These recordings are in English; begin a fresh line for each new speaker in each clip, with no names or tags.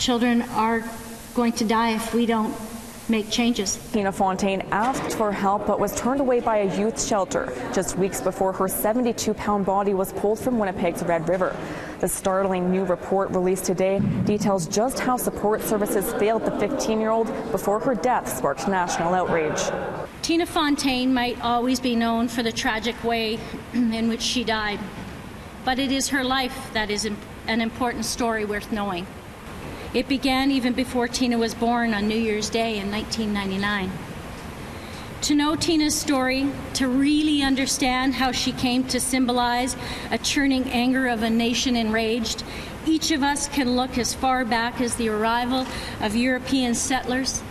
Children are going to die if we don't make changes.
Tina Fontaine asked for help but was turned away by a youth shelter just weeks before her 72-pound body was pulled from Winnipeg's Red River. The startling new report released today details just how support services failed the 15-year-old before her death sparked national outrage.
Tina Fontaine might always be known for the tragic way in which she died, but it is her life that is an important story worth knowing. It began even before Tina was born on New Year's Day in 1999. To know Tina's story, to really understand how she came to symbolize a churning anger of a nation enraged, each of us can look as far back as the arrival of European settlers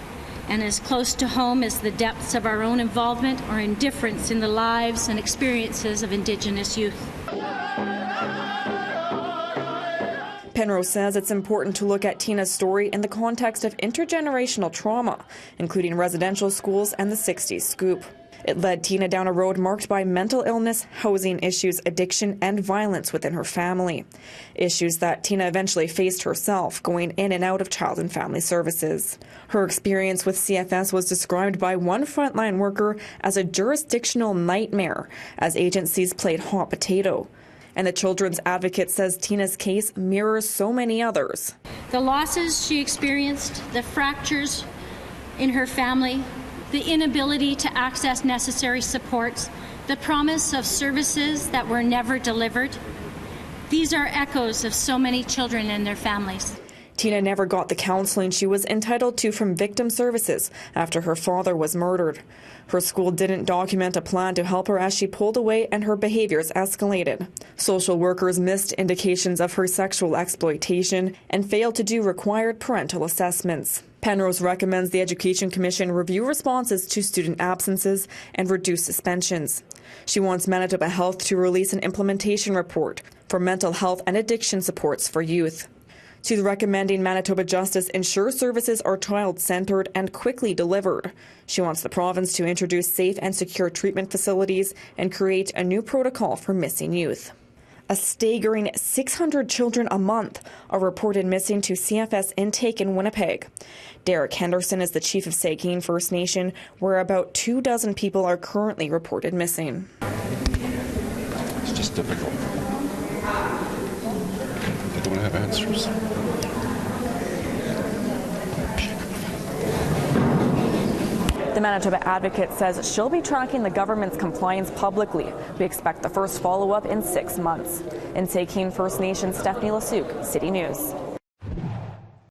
and as close to home as the depths of our own involvement or indifference in the lives and experiences of Indigenous youth.
Penrose says it's important to look at Tina's story in the context of intergenerational trauma, including residential schools and the 60s scoop. It led Tina down a road marked by mental illness, housing issues, addiction, and violence within her family. Issues that Tina eventually faced herself, going in and out of child and family services. Her experience with CFS was described by one frontline worker as a jurisdictional nightmare, as agencies played hot potato. And the children's advocate says Tina's case mirrors so many others.
The losses she experienced, the fractures in her family, the inability to access necessary supports, the promise of services that were never delivered, these are echoes of so many children and their families.
Tina never got the counseling she was entitled to from victim services after her father was murdered. Her school didn't document a plan to help her as she pulled away and her behaviors escalated. Social workers missed indications of her sexual exploitation and failed to do required parental assessments. Penrose recommends the Education Commission review responses to student absences and reduce suspensions. She wants Manitoba Health to release an implementation report for mental health and addiction supports for youth. She's recommending Manitoba Justice ensure services are child-centred and quickly delivered. She wants the province to introduce safe and secure treatment facilities and create a new protocol for missing youth. A staggering 600 children a month are reported missing to CFS intake in Winnipeg. Derek Henderson is the chief of Saugeen First Nation, where about 24 people are currently reported missing.
It's just difficult. I don't have answers.
The Manitoba Advocate says she'll be tracking the government's compliance publicly. We expect the first follow-up in 6 months. In Saugeen First Nation, Stefanie Lasuik, City News.